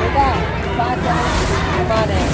बेटा, बात समान है।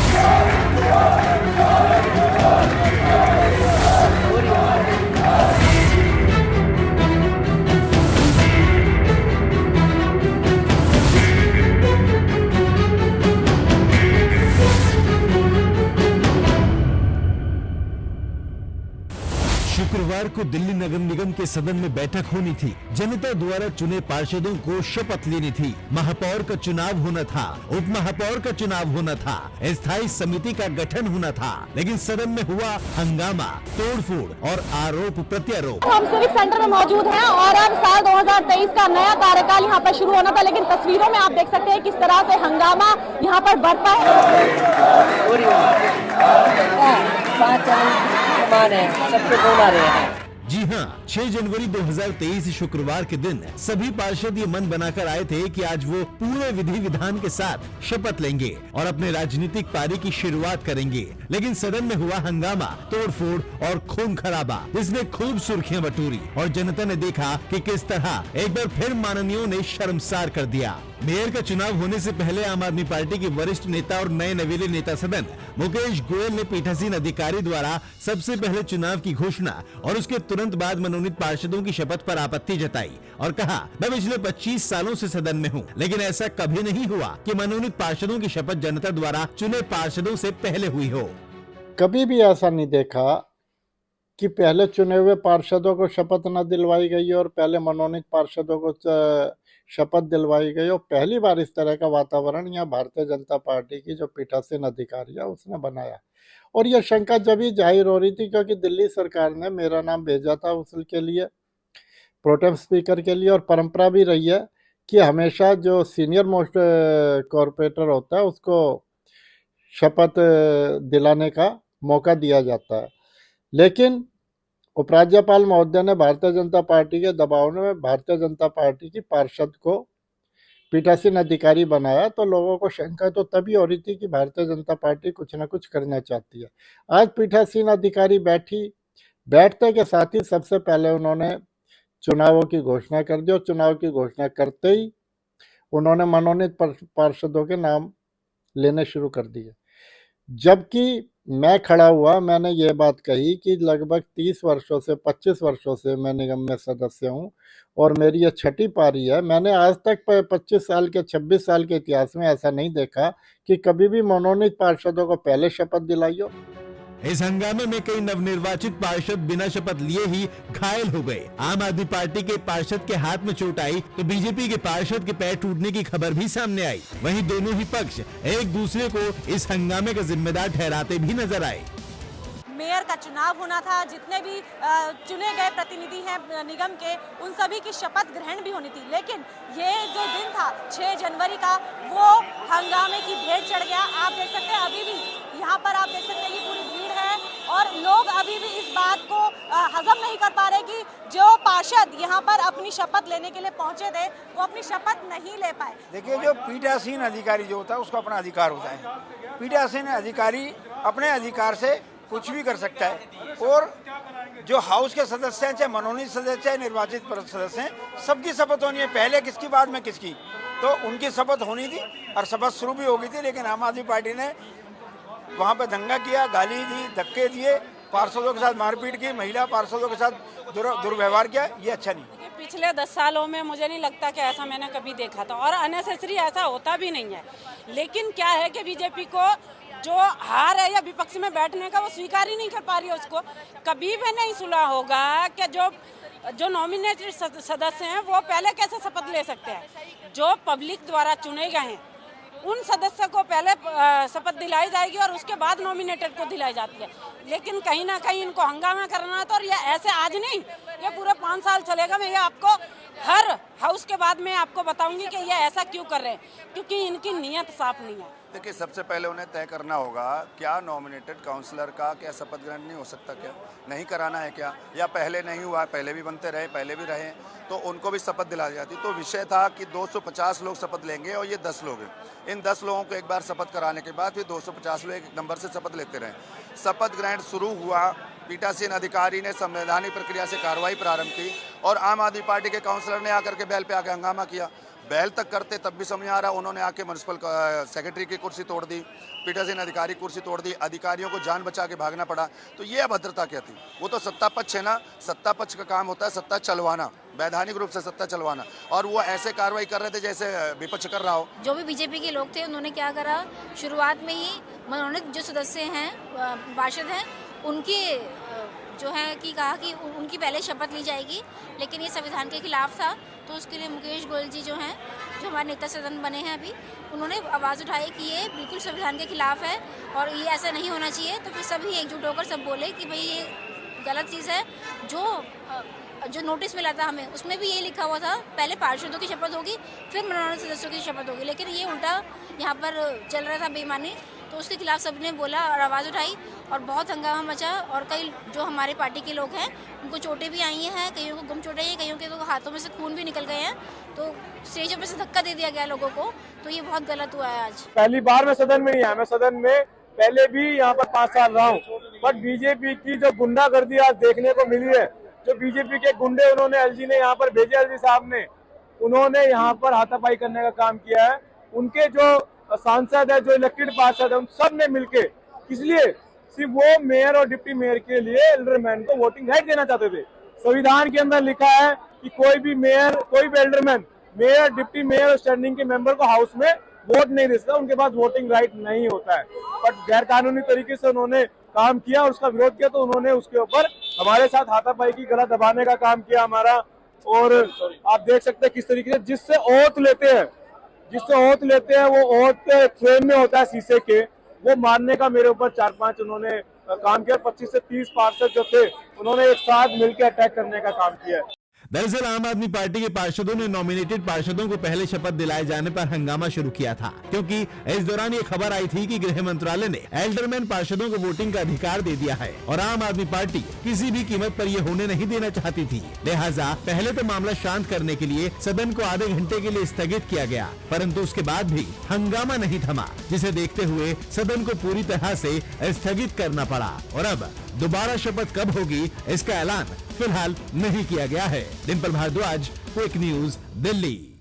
शुक्रवार को दिल्ली नगर निगम के सदन में बैठक होनी थी। जनता द्वारा चुने पार्षदों को शपथ लेनी थी। महापौर का चुनाव होना था, उप महापौर का चुनाव होना था, स्थायी समिति का गठन होना था, लेकिन सदन में हुआ हंगामा, तोड़फोड़ और आरोप प्रत्यारोप। हम सिविक सेंटर में मौजूद हैं और अब साल 2023 का नया कार्यकाल यहाँ पर शुरू होना था, लेकिन तस्वीरों में आप देख सकते हैं किस तरह से हंगामा यहाँ पर बढ़ता है। सबके फोन आ रहे हैं। जी हाँ, 6 जनवरी 2023 शुक्रवार के दिन सभी पार्षद ये मन बनाकर आए थे कि आज वो पूरे विधि विधान के साथ शपथ लेंगे और अपने राजनीतिक पारी की शुरुआत करेंगे, लेकिन सदन में हुआ हंगामा, तोड़फोड़ और खून खराबा, इसने खूब सुर्खियां बटोरी और जनता ने देखा कि किस तरह एक बार फिर माननीयों ने शर्मसार कर दिया। मेयर का चुनाव होने से पहले आम आदमी पार्टी के वरिष्ठ नेता और नए नवेले नेता सदन मुकेश गोयल ने पीठासीन अधिकारी द्वारा सबसे पहले चुनाव की घोषणा और उसके तुरंत बाद मनोनीत पार्षदों की शपथ पर आपत्ति जताई और कहा, मैं पिछले 25 सालों से सदन में हूँ, लेकिन ऐसा कभी नहीं हुआ कि मनोनीत पार्षदों की शपथ जनता द्वारा चुने पार्षदों से पहले हुई हो। कभी भी ऐसा नहीं देखा कि पहले चुने हुए पार्षदों को शपथ न दिलवाई गई और पहले मनोनीत पार्षदों को शपथ दिलवाई गई। और पहली बार इस तरह का वातावरण यहाँ भारतीय जनता पार्टी की जो पीठासीन अधिकारी है उसने बनाया। और यह शंका जब ही जाहिर हो रही थी क्योंकि दिल्ली सरकार ने मेरा नाम भेजा था उसके लिए, प्रोटेम स्पीकर के लिए, और परंपरा भी रही है कि हमेशा जो सीनियर मोस्ट कॉर्पोरेटर होता है उसको शपथ दिलाने का मौका दिया जाता है। लेकिन उपराज्यपाल महोदय ने भारतीय जनता पार्टी के दबाव में भारतीय जनता पार्टी की पार्षद को पीठासीन अधिकारी बनाया, तो लोगों को शंका तो तभी हो रही थी कि भारतीय जनता पार्टी कुछ न कुछ करना चाहती है। आज पीठासीन अधिकारी बैठते के साथ ही सबसे पहले उन्होंने चुनावों की घोषणा कर दी और चुनाव की घोषणा करते ही उन्होंने मनोनीत पार्षदों के नाम लेने शुरू कर दिए। जबकि मैं खड़ा हुआ, मैंने ये बात कही कि लगभग 30 वर्षों से 25 वर्षों से मैं निगम में सदस्य हूँ और मेरी ये छठी पारी है। मैंने आज तक 25 साल के 26 साल के इतिहास में ऐसा नहीं देखा कि कभी भी मनोनीत पार्षदों को पहले शपथ दिलाई हो। इस हंगामे में कई नवनिर्वाचित पार्षद बिना शपथ लिए ही घायल हो गए। आम आदमी पार्टी के पार्षद के हाथ में चोट आई तो बीजेपी के पार्षद के पैर टूटने की खबर भी सामने आई। वहीं दोनों ही पक्ष एक दूसरे को इस हंगामे का जिम्मेदार ठहराते भी नजर आए। मेयर का चुनाव होना था, जितने भी चुने गए प्रतिनिधि हैं निगम के उन सभी की शपथ ग्रहण भी होनी थी, लेकिन ये जो दिन था 6 जनवरी का वो हंगामे की भेंट चढ़ गया। आप देख सकते हैं अभी भी यहाँ पर आप देख सकते हैं कि पूरी भीड़ है और लोग अभी भी इस बात को हजम नहीं कर पा रहे कि जो पार्षद यहाँ पर अपनी शपथ लेने के लिए पहुंचे थे वो अपनी शपथ नहीं ले पाए। देखिए, जो पीठासीन अधिकारी जो होता है उसको अपना अधिकार होता है। पीठासीन अधिकारी अपने अधिकार से कुछ भी कर सकता है और जो हाउस के सदस्य हैं, चाहे मनोनीत सदस्य हैं, निर्वाचित सदस्य हैं, सबकी शपथ होनी है। पहले किसकी बाद में किसकी, तो उनकी शपथ होनी थी और शपथ शुरू भी हो गई थी। लेकिन आम आदमी पार्टी ने वहाँ पे दंगा किया, गाली दी, धक्के दिए, पार्षदों के साथ मारपीट की, महिला पार्षदों के साथ दुर्व्यवहार किया। ये अच्छा नहीं। पिछले 10 सालों में मुझे नहीं लगता कि ऐसा मैंने कभी देखा था और अननेसेसरी ऐसा होता भी नहीं है। लेकिन क्या है कि बीजेपी को जो हार है या विपक्ष में बैठने का वो स्वीकार ही नहीं कर पा रही है। उसको कभी भी नहीं सुना होगा कि जो नॉमिनेटेड सदस्य हैं वो पहले कैसे शपथ ले सकते हैं। जो पब्लिक द्वारा चुने गए हैं उन सदस्य को पहले शपथ दिलाई जाएगी और उसके बाद नॉमिनेटेड को दिलाई जाती है। लेकिन कहीं ना कहीं इनको हंगामा करना है तो, और ये ऐसे आज नहीं, ये पूरे 5 साल चलेगा। मैं ये आपको हर हाउस के बाद में आपको बताऊंगी कि ये ऐसा क्यों कर रहे हैं, क्योंकि इनकी नीयत साफ नहीं है। देखिए, सबसे पहले उन्हें तय करना होगा क्या नॉमिनेटेड काउंसलर का क्या शपथ ग्रहण नहीं हो सकता, क्या नहीं कराना है क्या, या पहले नहीं हुआ, पहले भी बनते रहे, पहले भी रहे तो उनको भी शपथ दिलाई जाती। तो विषय था कि 250 लोग शपथ लेंगे और ये 10 लोग हैं। इन 10 लोगों को एक बार शपथ कराने के बाद फिर 250 लोग एक नंबर से शपथ लेते रहे। शपथ ग्रहण शुरू हुआ पीठासीन अधिकारी ने संवैधानिक प्रक्रिया से कार्रवाई प्रारंभ की और आम आदमी पार्टी के काउंसलर ने आकर के बैल पे आके हंगामा किया। बैल तक करते तब भी समझ आ रहा, उन्होंने आके म्युनिसिपल सेक्रेटरी की कुर्सी तोड़ दी, पीठासीन अधिकारी कुर्सी तोड़ दी, अधिकारियों को जान बचा के भागना पड़ा। तो ये अभद्रता क्या थी? वो तो सत्ता पक्ष है ना, सत्ता पक्ष का काम होता है सत्ता चलवाना, वैधानिक रूप से सत्ता चलवाना, और वो ऐसे कार्रवाई कर रहे थे जैसे विपक्ष कर रहा हो। जो भी बीजेपी के लोग थे उन्होंने क्या करा, शुरुआत में ही मनोनीत जो सदस्य हैं, पार्षद हैं, उनके जो है कि कहा कि उनकी पहले शपथ ली जाएगी, लेकिन ये संविधान के खिलाफ था। तो उसके लिए मुकेश गोयल जी जो हैं, जो हमारे नेता सदन बने हैं अभी, उन्होंने आवाज़ उठाई कि ये बिल्कुल संविधान के खिलाफ है और ये ऐसा नहीं होना चाहिए। तो फिर सभी एकजुट होकर सब बोले कि भाई ये गलत चीज़ है। जो नोटिस मिला था हमें उसमें भी ये लिखा हुआ था, पहले पार्षदों की शपथ होगी फिर मनोनीत सदस्यों की शपथ होगी, लेकिन ये उल्टा यहाँ पर चल रहा था बेईमानी। तो उसके खिलाफ सबने बोला और आवाज़ उठाई और बहुत हंगामा मचा। और कई जो हमारे पार्टी के लोग हैं उनको चोटें भी आई हैं, कईयों को गुम चोटें आई हैं, कईयों के तो हाथों में से खून भी निकल गए हैं। तो स्टेज पर से धक्का दे दिया गया लोगों को। तो ये बहुत गलत हुआ है आज। पहली बार मैं सदन में नहीं आया, मैं सदन में पहले भी यहाँ पर 5 साल रहा हूँ, बट बीजेपी की जो गुंडागर्दी आज देखने को मिली है, जो बीजेपी के गुंडे उन्होंने एलजी ने यहाँ पर भेजे, एलजी साहब ने, उन्होंने यहाँ पर हाथापाई करने का काम किया है। उनके जो सांसद है, जो इलेक्टेड पार्षद है, उन सब ने मिलके, इसलिए सिर्फ वो मेयर और डिप्टी मेयर के लिए एल्डरमैन को वोटिंग राइट देना चाहते थे। संविधान के अंदर लिखा है कि कोई भी मेयर, कोई भी एल्डरमैन, मेयर, डिप्टी मेयर और स्टैंडिंग के मेंबर को हाउस में वोट नहीं दे सकता, उनके पास वोटिंग राइट नहीं होता है। बट गैर कानूनी तरीके से उन्होंने काम किया और उसका विरोध किया, तो उन्होंने उसके ऊपर हमारे साथ हाथापाई की, गला दबाने का काम किया हमारा। और आप देख सकते हैं किस तरीके से जिससे ओथ लेते हैं, वो ओथ फ्रेम में होता है शीशे के, वो मारने का मेरे ऊपर 4-5 उन्होंने काम किया। 25 से 30 पार्षद जो थे उन्होंने एक साथ मिलकर अटैक करने का काम किया। दरअसल आम आदमी पार्टी के पार्षदों ने नॉमिनेटेड पार्षदों को पहले शपथ दिलाए जाने पर हंगामा शुरू किया था, क्योंकि इस दौरान ये खबर आई थी कि गृह मंत्रालय ने एल्डरमैन पार्षदों को वोटिंग का अधिकार दे दिया है और आम आदमी पार्टी किसी भी कीमत पर ये होने नहीं देना चाहती थी। लिहाजा पहले तो मामला शांत करने के लिए सदन को आधे घंटे के लिए स्थगित किया गया, परंतु उसके बाद भी हंगामा नहीं थमा, जिसे देखते हुए सदन को पूरी तरह से स्थगित करना पड़ा। और अब दोबारा शपथ कब होगी इसका ऐलान फिलहाल नहीं किया गया है। Dimple Bhardwaj, quick news, Delhi.